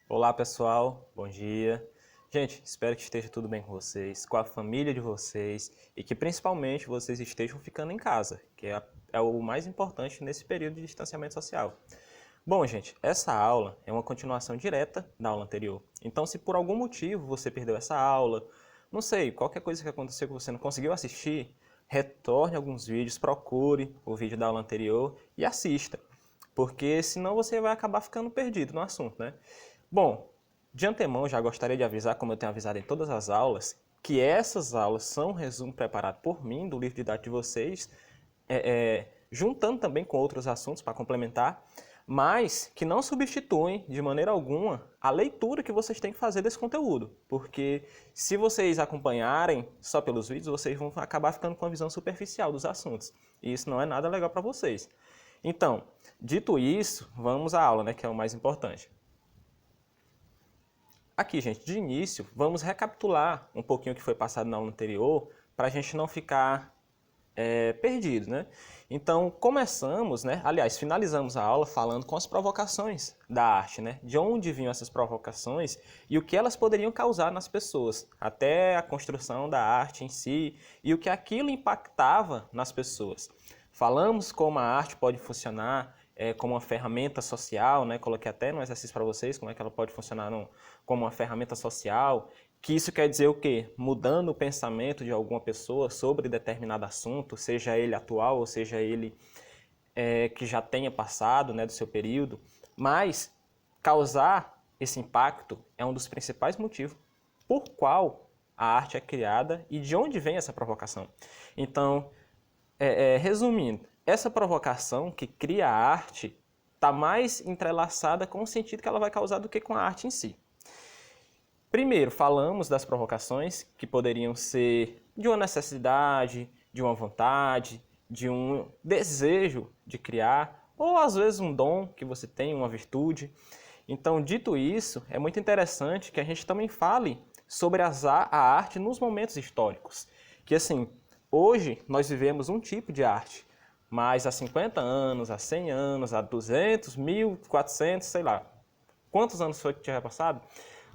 Olá pessoal, bom dia. Gente, espero que esteja tudo bem com vocês, com a família de vocês e que principalmente vocês estejam ficando em casa, que é o mais importante nesse período de distanciamento social. Bom, gente, essa aula é uma continuação direta da aula anterior. Então, se por algum motivo você perdeu essa aula, não sei, qualquer coisa que aconteceu que você não conseguiu assistir, retorne alguns vídeos, procure o vídeo da aula anterior e assista, porque senão você vai acabar ficando perdido no assunto, né? Bom, de antemão já gostaria de avisar, como eu tenho avisado em todas as aulas, que essas aulas são um resumo preparado por mim do livro didático de vocês, juntando também com outros assuntos para complementar, mas que não substituem de maneira alguma a leitura que vocês têm que fazer desse conteúdo, porque se vocês acompanharem só pelos vídeos, vocês vão acabar ficando com uma visão superficial dos assuntos, e isso não é nada legal para vocês. Então, dito isso, vamos à aula, né, que é o mais importante. Aqui, gente, de início, vamos recapitular um pouquinho o que foi passado na aula anterior, para a gente não ficar perdido, né? Então, começamos, né? Aliás, finalizamos a aula falando com as provocações da arte, né? De onde vinham essas provocações e o que elas poderiam causar nas pessoas, até a construção da arte em si e o que aquilo impactava nas pessoas. Falamos como a arte pode funcionar como uma ferramenta social, né? Coloquei até no exercício para vocês como é que ela pode funcionar como uma ferramenta social, que isso quer dizer o quê? Mudando o pensamento de alguma pessoa sobre determinado assunto, seja ele atual ou seja ele que já tenha passado, né, do seu período, mas causar esse impacto é um dos principais motivos por qual a arte é criada e de onde vem essa provocação. Então, resumindo, essa provocação que cria a arte está mais entrelaçada com o sentido que ela vai causar do que com a arte em si. Primeiro, falamos das provocações que poderiam ser de uma necessidade, de uma vontade, de um desejo de criar, ou às vezes um dom que você tem, uma virtude. Então, dito isso, é muito interessante que a gente também fale sobre a arte nos momentos históricos. Que assim, hoje nós vivemos um tipo de arte, mas há 50 anos, há 100 anos, há 200, 1400, sei lá, quantos anos foi que tinha passado,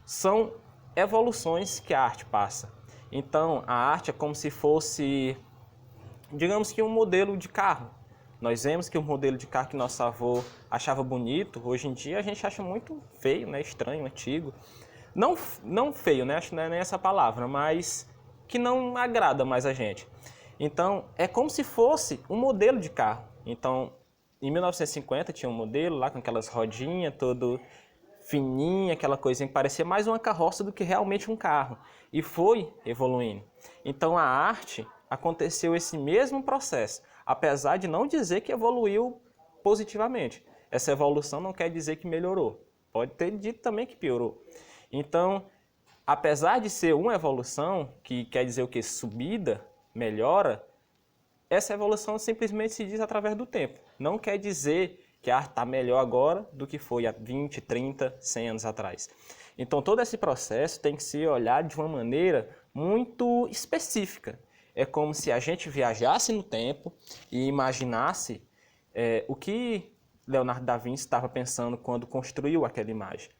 são evoluções que a arte passa. Então, a arte é como se fosse, digamos que um modelo de carro. Nós vemos que o modelo de carro que nosso avô achava bonito, hoje em dia a gente acha muito feio, né? Estranho, antigo. Não feio, né? Acho que não é nem essa palavra, mas que não agrada mais a gente. Então, é como se fosse um modelo de carro. Então, em 1950 tinha um modelo lá com aquelas rodinhas, todo fininha, aquela coisinha que parecia mais uma carroça do que realmente um carro. E foi evoluindo. Então a arte aconteceu esse mesmo processo, apesar de não dizer que evoluiu positivamente. Essa evolução não quer dizer que melhorou. Pode ter dito também que piorou. Então, apesar de ser uma evolução, que quer dizer o que? Subida, melhora, essa evolução simplesmente se diz através do tempo. Não quer dizer que a arte está melhor agora do que foi há 20, 30, 100 anos atrás. Então todo esse processo tem que ser olhado de uma maneira muito específica. É como se a gente viajasse no tempo e imaginasse o que Leonardo da Vinci estava pensando quando construiu aquela imagem.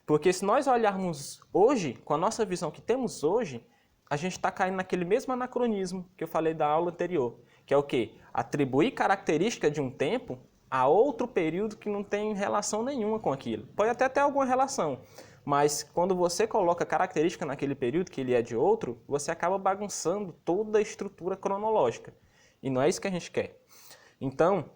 Porque se nós olharmos hoje, com a nossa visão que temos hoje, a gente está caindo naquele mesmo anacronismo que eu falei da aula anterior, que é o quê? Atribuir característica de um tempo a outro período que não tem relação nenhuma com aquilo. Pode até ter alguma relação, mas quando você coloca característica naquele período que ele é de outro, você acaba bagunçando toda a estrutura cronológica. E não é isso que a gente quer. Então,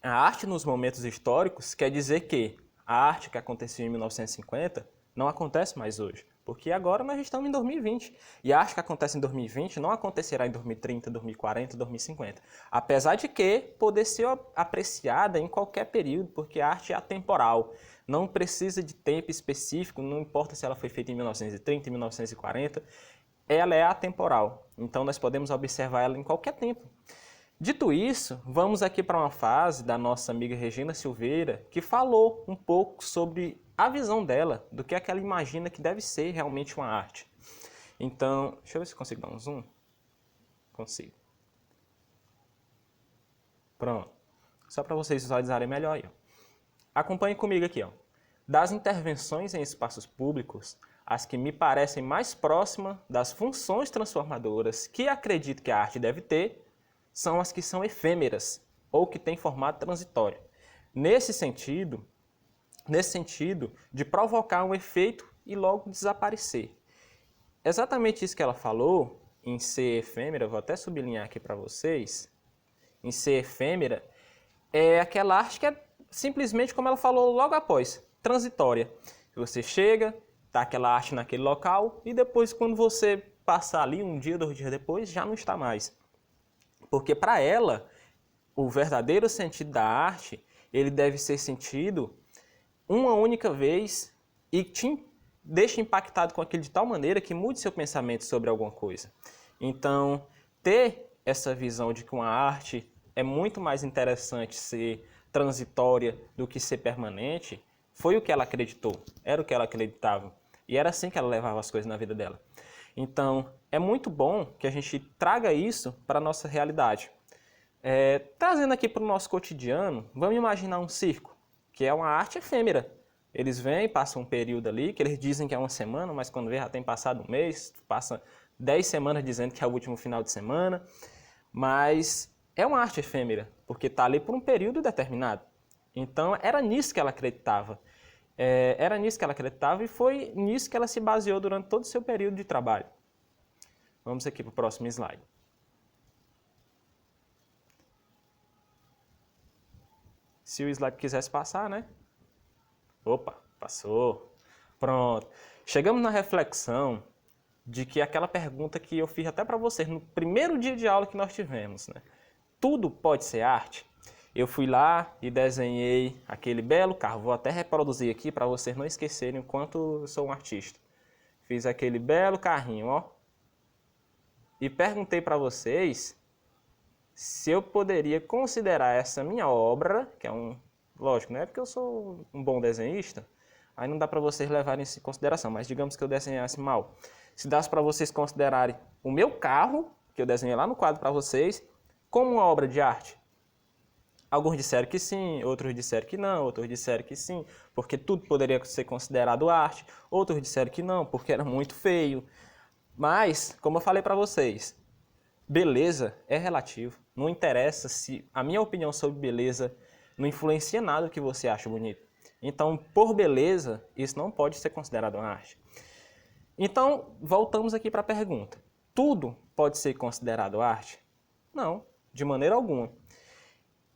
a arte nos momentos históricos quer dizer que a arte que aconteceu em 1950 não acontece mais hoje, porque agora nós estamos em 2020. E a arte que acontece em 2020 não acontecerá em 2030, 2040, 2050. Apesar de que poder ser apreciada em qualquer período, porque a arte é atemporal. Não precisa de tempo específico, não importa se ela foi feita em 1930, em 1940, ela é atemporal. Então nós podemos observar ela em qualquer tempo. Dito isso, vamos aqui para uma fase da nossa amiga Regina Silveira, que falou um pouco sobre a visão dela, do que é que ela imagina que deve ser realmente uma arte. Então, deixa eu ver se eu consigo dar um zoom. Consigo. Pronto. Só para vocês visualizarem melhor aí. Ó. Acompanhe comigo aqui. Ó. das intervenções em espaços públicos, as que me parecem mais próximas das funções transformadoras que acredito que a arte deve ter, são as que são efêmeras ou que têm formato transitório. Nesse sentido de provocar um efeito e logo desaparecer. Exatamente isso que ela falou em ser efêmera, vou até sublinhar aqui para vocês, em ser efêmera, é aquela arte que é simplesmente, como ela falou logo após, transitória. Você chega, tá aquela arte naquele local e depois, quando você passar ali um dia, 2 dias depois, já não está mais. Porque para ela, o verdadeiro sentido da arte, ele deve ser sentido uma única vez e te deixa impactado com aquilo de tal maneira que mude seu pensamento sobre alguma coisa. Então, ter essa visão de que uma arte é muito mais interessante ser transitória do que ser permanente, foi o que ela acreditou, era o que ela acreditava. E era assim que ela levava as coisas na vida dela. Então, é muito bom que a gente traga isso para a nossa realidade. Trazendo aqui para o nosso cotidiano, vamos imaginar um circo, que é uma arte efêmera. Eles vêm, passam um período ali, que eles dizem que é uma semana, mas quando vê já tem passado um mês, passa 10 semanas dizendo que é o último final de semana. Mas é uma arte efêmera, porque está ali por um período determinado. Então, era nisso que ela acreditava. Era nisso que ela acreditava e foi nisso que ela se baseou durante todo o seu período de trabalho. Vamos aqui para o próximo slide. Se o slide quisesse passar, né? Opa, passou. Pronto. Chegamos na reflexão de que aquela pergunta que eu fiz até para vocês no primeiro dia de aula que nós tivemos, né? Tudo pode ser arte? Eu fui lá e desenhei aquele belo carro. Vou até reproduzir aqui para vocês não esquecerem o quanto eu sou um artista. Fiz aquele belo carrinho, ó. E perguntei para vocês se eu poderia considerar essa minha obra, que é lógico, não é porque eu sou um bom desenhista, aí não dá para vocês levarem isso em consideração, mas digamos que eu desenhasse mal. Se desse para vocês considerarem o meu carro, que eu desenhei lá no quadro para vocês, como uma obra de arte. Alguns disseram que sim, outros disseram que não, outros disseram que sim, porque tudo poderia ser considerado arte, outros disseram que não, porque era muito feio. Mas, como eu falei para vocês, beleza é relativo. Não interessa se a minha opinião sobre beleza não influencia nada do que você acha bonito. Então, por beleza, isso não pode ser considerado uma arte. Então, voltamos aqui para a pergunta. Tudo pode ser considerado arte? Não, de maneira alguma.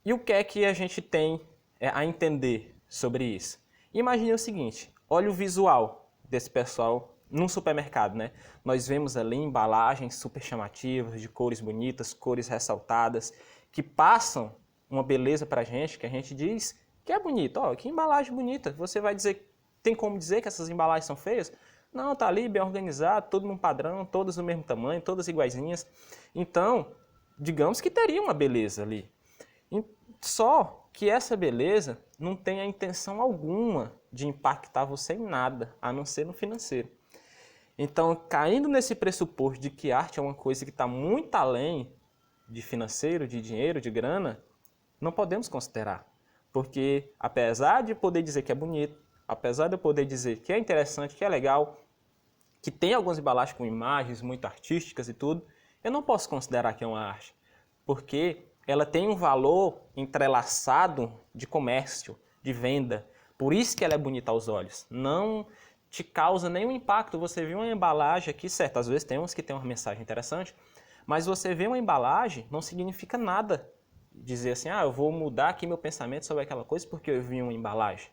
E o que é que a gente tem a entender sobre isso? Imagine o seguinte, olha o visual desse pessoal num supermercado, né? Nós vemos ali embalagens super chamativas, de cores bonitas, cores ressaltadas, que passam uma beleza pra gente, que a gente diz que é bonito. Ó, que embalagem bonita. Você vai dizer, tem como dizer que essas embalagens são feias? Não, tá ali bem organizado, tudo num padrão, todas do mesmo tamanho, todas iguaizinhas. Então, digamos que teria uma beleza ali. Só que essa beleza não tem a intenção alguma de impactar você em nada, a não ser no financeiro. Então, caindo nesse pressuposto de que arte é uma coisa que está muito além de financeiro, de dinheiro, de grana, não podemos considerar. Porque, apesar de poder dizer que é bonito, apesar de eu poder dizer que é interessante, que é legal, que tem algumas embalagens com imagens muito artísticas e tudo, eu não posso considerar que é uma arte. Porque ela tem um valor entrelaçado de comércio, de venda. Por isso que ela é bonita aos olhos. Não te causa nenhum impacto. Você vê uma embalagem aqui, certo, às vezes tem uns que tem uma mensagem interessante, mas você vê uma embalagem, não significa nada dizer assim, eu vou mudar aqui meu pensamento sobre aquela coisa porque eu vi uma embalagem.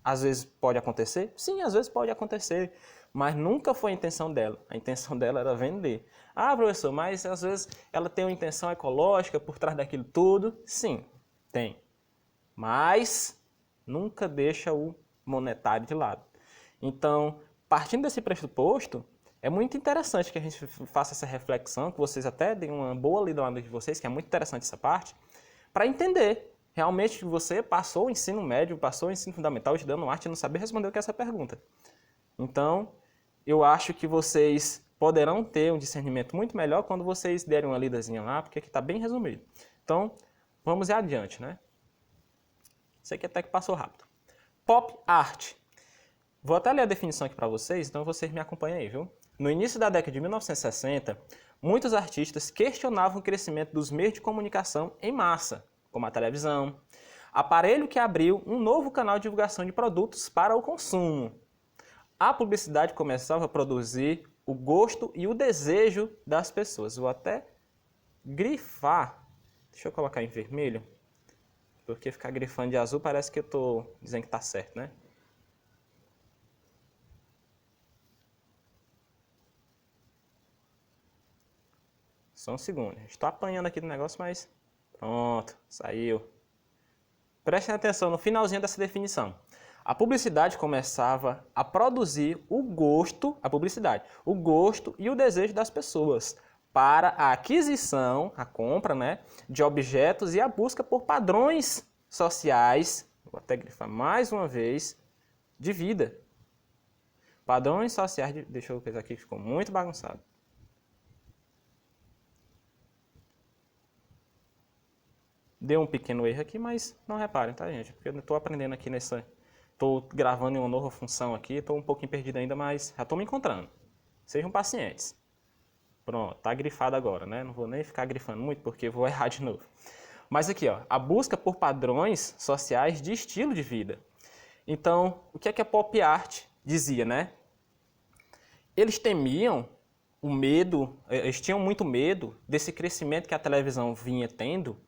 Às vezes pode acontecer? Sim, às vezes pode acontecer, mas nunca foi a intenção dela. A intenção dela era vender. Professor, mas às vezes ela tem uma intenção ecológica por trás daquilo tudo? Sim, tem. Mas nunca deixa o monetário de lado. Então, partindo desse pressuposto, é muito interessante que a gente faça essa reflexão, que vocês até deem uma boa lida lá de vocês, que é muito interessante essa parte, para entender realmente que você passou o ensino médio, passou o ensino fundamental estudando arte e não saber responder o que é essa pergunta. Então, eu acho que vocês poderão ter um discernimento muito melhor quando vocês derem uma lidazinha lá, porque aqui está bem resumido. Então, vamos adiante, né? Isso aqui até que passou rápido. Pop art. Vou até ler a definição aqui para vocês, então vocês me acompanham aí, viu? No início da década de 1960, muitos artistas questionavam o crescimento dos meios de comunicação em massa, como a televisão, aparelho que abriu um novo canal de divulgação de produtos para o consumo. A publicidade começava a produzir o gosto e o desejo das pessoas. Vou até grifar. Deixa eu colocar em vermelho, porque ficar grifando de azul parece que eu estou dizendo que está certo, né? Só um segundo. Estou apanhando aqui do negócio, mas pronto, saiu. Prestem atenção no finalzinho dessa definição. A publicidade começava a produzir o gosto e o desejo das pessoas para a aquisição, a compra, né, de objetos e a busca por padrões sociais, vou até grifar mais uma vez, de vida. Padrões sociais de... Deixa eu ver aqui, ficou muito bagunçado. Deu um pequeno erro aqui, mas não reparem, tá, gente? Porque eu estou aprendendo aqui nessa... Estou gravando em uma nova função aqui, estou um pouquinho perdido ainda, mas já estou me encontrando. Sejam pacientes. Pronto, tá grifado agora, né? Não vou nem ficar grifando muito, porque vou errar de novo. Mas aqui, ó, a busca por padrões sociais de estilo de vida. Então, o que é que a pop art dizia, né? Eles temiam o medo, eles tinham muito medo desse crescimento que a televisão vinha tendo,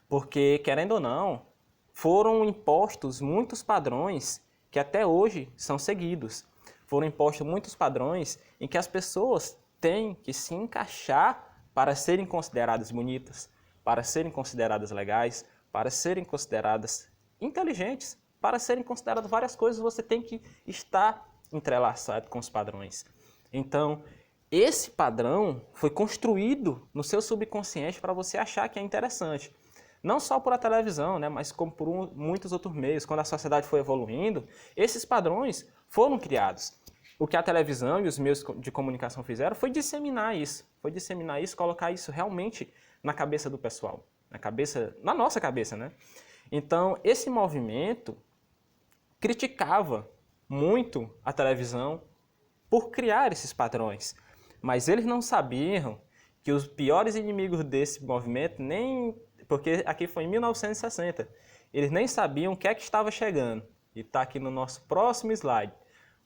porque, querendo ou não, foram impostos muitos padrões que até hoje são seguidos. Foram impostos muitos padrões em que as pessoas têm que se encaixar para serem consideradas bonitas, para serem consideradas legais, para serem consideradas inteligentes, para serem consideradas várias coisas, você tem que estar entrelaçado com os padrões. Então, esse padrão foi construído no seu subconsciente para você achar que é interessante. Não só por a televisão, né, mas como por muitos outros meios. Quando a sociedade foi evoluindo, esses padrões foram criados. O que a televisão e os meios de comunicação fizeram foi disseminar isso. Colocar isso realmente na cabeça do pessoal. Na nossa cabeça, né? Então, esse movimento criticava muito a televisão por criar esses padrões. Mas eles não sabiam que os piores inimigos desse movimento porque aqui foi em 1960. Eles nem sabiam o que é que estava chegando. E está aqui no nosso próximo slide.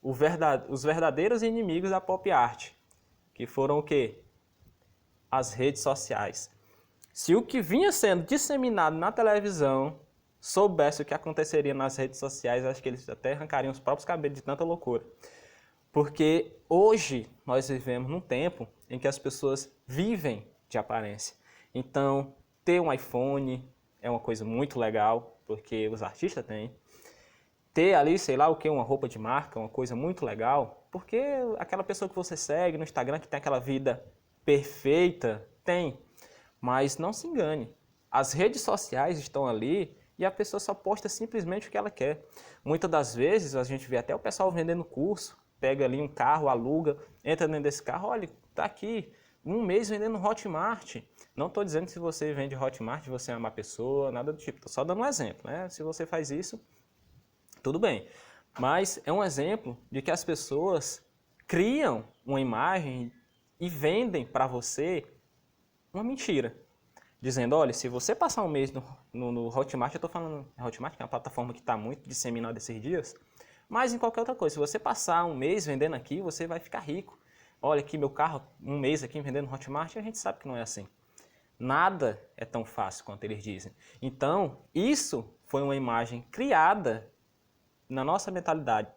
Os verdadeiros inimigos da pop art. Que foram o quê? As redes sociais. Se o que vinha sendo disseminado na televisão soubesse o que aconteceria nas redes sociais, acho que eles até arrancariam os próprios cabelos de tanta loucura. Porque hoje nós vivemos num tempo em que as pessoas vivem de aparência. Então, ter um iPhone é uma coisa muito legal, porque os artistas têm. Ter ali, sei lá o que, uma roupa de marca, uma coisa muito legal, porque aquela pessoa que você segue no Instagram, que tem aquela vida perfeita, tem. Mas não se engane, as redes sociais estão ali e a pessoa só posta simplesmente o que ela quer. Muitas das vezes a gente vê até o pessoal vendendo curso, pega ali um carro, aluga, entra dentro desse carro, olha, tá aqui, um mês vendendo Hotmart. Não estou dizendo que se você vende Hotmart você é uma má pessoa, nada do tipo. Estou só dando um exemplo, né? Se você faz isso, tudo bem. Mas é um exemplo de que as pessoas criam uma imagem e vendem para você uma mentira. Dizendo, olha, se você passar um mês no Hotmart, eu estou falando, Hotmart que é uma plataforma que está muito disseminada esses dias, mas em qualquer outra coisa, se você passar um mês vendendo aqui, você vai ficar rico. Olha aqui meu carro, um mês aqui vendendo no Hotmart, a gente sabe que não é assim. Nada é tão fácil quanto eles dizem. Então, isso foi uma imagem criada na nossa mentalidade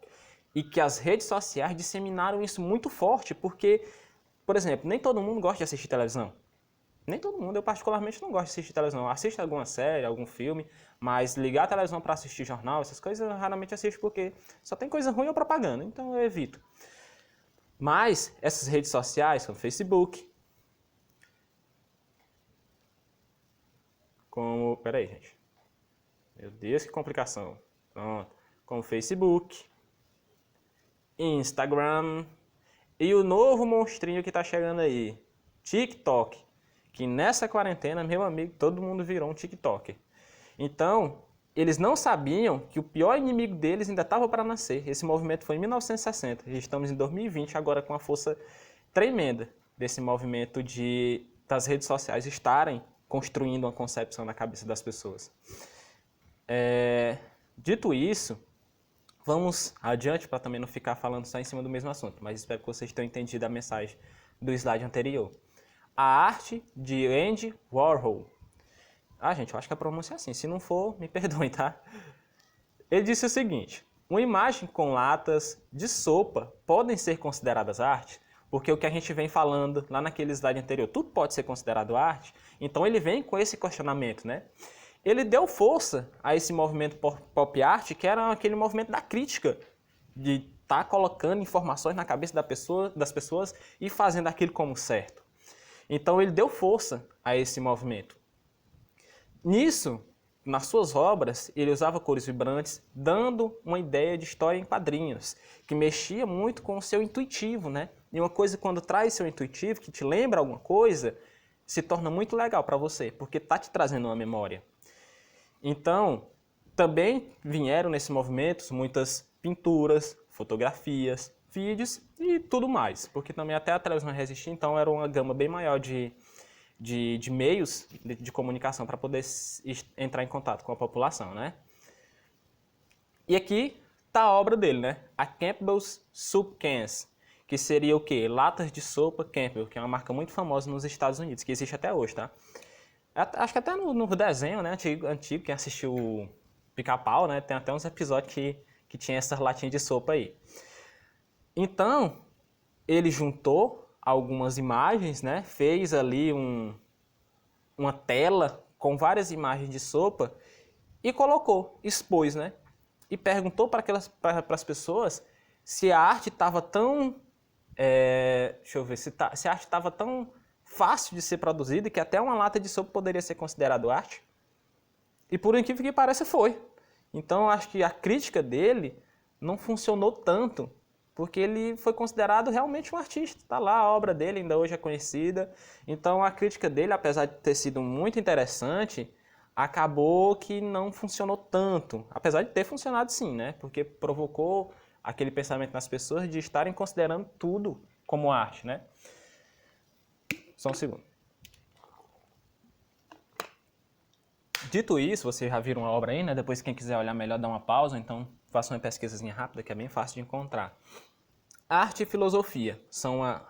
e que as redes sociais disseminaram isso muito forte, porque, por exemplo, nem todo mundo gosta de assistir televisão. Nem todo mundo, eu particularmente não gosto de assistir televisão. Eu assisto alguma série, algum filme, mas ligar a televisão para assistir jornal, essas coisas eu raramente assisto porque só tem coisa ruim ou propaganda, então eu evito. Mas essas redes sociais, como Facebook, peraí, gente. Meu Deus, que complicação. Pronto. Como Facebook, Instagram e o novo monstrinho que está chegando aí, TikTok. Que nessa quarentena, meu amigo, todo mundo virou um TikToker. Então, eles não sabiam que o pior inimigo deles ainda estava para nascer. Esse movimento foi em 1960. Estamos em 2020 agora com a força tremenda desse movimento das redes sociais estarem construindo uma concepção na cabeça das pessoas. Dito isso, vamos adiante para também não ficar falando só em cima do mesmo assunto, mas espero que vocês tenham entendido a mensagem do slide anterior. A arte de Andy Warhol. Gente, eu acho que a pronúncia é assim. Se não for, me perdoem, tá? Ele disse o seguinte: uma imagem com latas de sopa podem ser consideradas arte, porque o que a gente vem falando lá naquele slide anterior, tudo pode ser considerado arte. Então ele vem com esse questionamento, né? Ele deu força a esse movimento pop art, que era aquele movimento da crítica, de estar colocando informações na cabeça das pessoas e fazendo aquilo como certo. Então ele deu força a esse movimento. Nisso, nas suas obras, ele usava cores vibrantes, dando uma ideia de história em quadrinhos, que mexia muito com o seu intuitivo, né? E uma coisa, quando traz seu intuitivo, que te lembra alguma coisa, se torna muito legal para você, porque está te trazendo uma memória. Então, também vieram nesse movimento muitas pinturas, fotografias, vídeos e tudo mais, porque também até a televisão resistia, então era uma gama bem maior de meios de comunicação para poder entrar em contato com a população, né? E aqui está a obra dele, né? A Campbell's Soup Cans, que seria o quê? Latas de sopa Campbell, que é uma marca muito famosa nos Estados Unidos, que existe até hoje, tá? Acho que até no desenho, né, antigo, quem assistiu o Pica-Pau, né, tem até uns episódios que tinha essas latinhas de sopa aí. Então, ele juntou algumas imagens, né, fez ali uma tela com várias imagens de sopa e colocou, expôs, né, e perguntou para as pessoas se a arte estava tão, deixa eu ver, se a arte estava tão fácil de ser produzida, que até uma lata de sopa poderia ser considerado arte. E por incrível que pareça, foi. Então, acho que a crítica dele não funcionou tanto, porque ele foi considerado realmente um artista. Está lá, a obra dele ainda hoje é conhecida. Então, a crítica dele, apesar de ter sido muito interessante, acabou que não funcionou tanto. Apesar de ter funcionado sim, né? Porque provocou aquele pensamento nas pessoas de estarem considerando tudo como arte, né? Só um segundo. Dito isso, vocês já viram a obra aí, né? Depois, quem quiser olhar melhor, dá uma pausa. Então, faça uma pesquisazinha rápida, que é bem fácil de encontrar. Arte e filosofia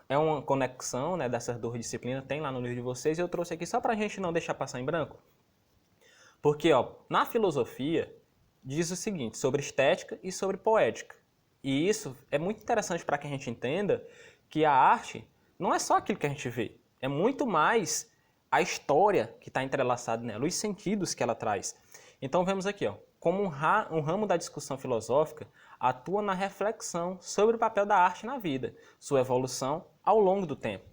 é uma conexão, né, dessas duas disciplinas, tem lá no livro de vocês, e eu trouxe aqui só para a gente não deixar passar em branco. Porque, na filosofia, diz o seguinte, sobre estética e sobre poética. E isso é muito interessante para que a gente entenda que a arte não é só aquilo que a gente vê. É muito mais a história que está entrelaçada nela, os sentidos que ela traz. Então vemos aqui, como um ramo da discussão filosófica atua na reflexão sobre o papel da arte na vida, sua evolução ao longo do tempo.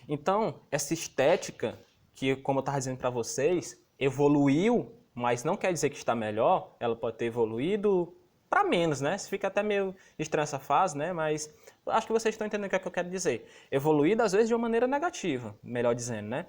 Então, essa estética, que como eu estava dizendo para vocês, evoluiu, mas não quer dizer que está melhor, ela pode ter evoluído para menos, né? Fica até meio estranha essa fase, né? Mas acho que vocês estão entendendo o que é que eu quero dizer. Evoluído, às vezes, de uma maneira negativa, melhor dizendo, né?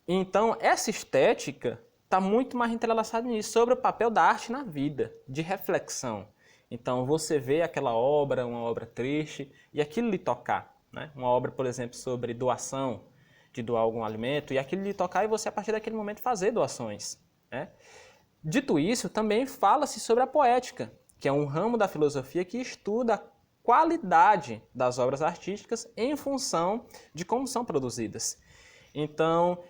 Então, essa estética está muito mais entrelaçada nisso, sobre o papel da arte na vida, de reflexão. Então, você vê aquela obra, uma obra triste, e aquilo lhe tocar, né? Uma obra, por exemplo, sobre doação, de doar algum alimento, e aquilo lhe tocar e você, a partir daquele momento, fazer doações, né? Dito isso, também fala-se sobre a poética, que é um ramo da filosofia que estuda a qualidade das obras artísticas em função de como são produzidas. Então,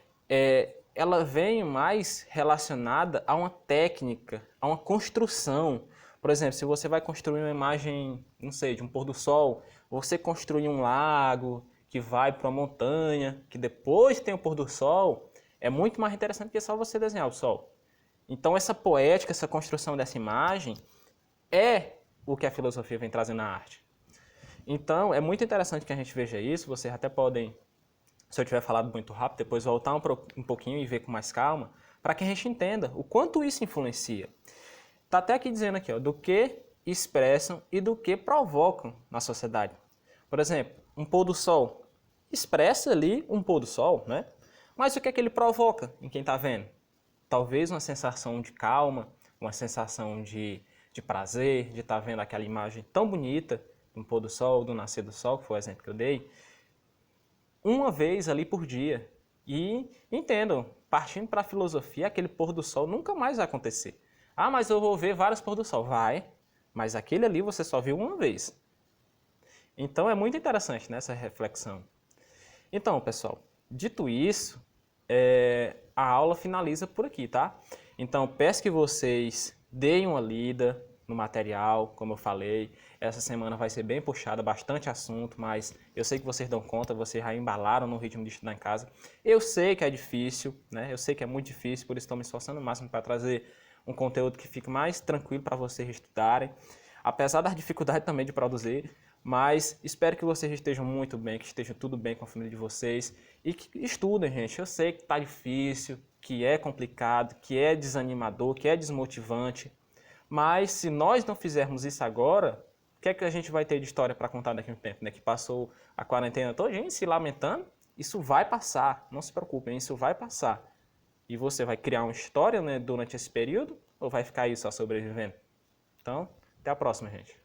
ela vem mais relacionada a uma técnica, a uma construção. Por exemplo, se você vai construir uma imagem, não sei, de um pôr do sol, você construir um lago que vai para uma montanha, que depois tem o pôr do sol, é muito mais interessante que só você desenhar o sol. Então, essa poética, essa construção dessa imagem é o que a filosofia vem trazendo na arte. Então, é muito interessante que a gente veja isso. Vocês até podem, se eu tiver falado muito rápido, depois voltar um pouquinho e ver com mais calma, para que a gente entenda o quanto isso influencia. Está até aqui dizendo aqui, do que expressam e do que provocam na sociedade. Por exemplo, um pôr do sol expressa ali um pôr do sol, né? Mas o que é que ele provoca em quem está vendo? Talvez uma sensação de calma, uma sensação de prazer, de estar vendo aquela imagem tão bonita do pôr do sol, do nascer do sol, que foi o exemplo que eu dei, uma vez ali por dia. E entendam, partindo para a filosofia, aquele pôr do sol nunca mais vai acontecer. Ah, mas eu vou ver vários pôr do sol. Vai, mas aquele ali você só viu uma vez. Então é muito interessante nessa reflexão. Então, pessoal, dito isso, a aula finaliza por aqui, tá? Então, peço que vocês deem uma lida no material, como eu falei. Essa semana vai ser bem puxada, bastante assunto, mas eu sei que vocês dão conta, vocês já embalaram no ritmo de estudar em casa. Eu sei que é difícil, né? Eu sei que é muito difícil, por isso estou me esforçando o máximo para trazer um conteúdo que fique mais tranquilo para vocês estudarem. Apesar das dificuldades também de produzir, mas espero que vocês estejam muito bem, que estejam tudo bem com a família de vocês e que estudem, gente. Eu sei que está difícil, que é complicado, que é desanimador, que é desmotivante, mas se nós não fizermos isso agora, o que é que a gente vai ter de história para contar daqui a um tempo, né? Que passou a quarentena toda, gente, se lamentando, isso vai passar, não se preocupem, isso vai passar. E você vai criar uma história, né, durante esse período ou vai ficar aí só sobrevivendo? Então, até a próxima, gente.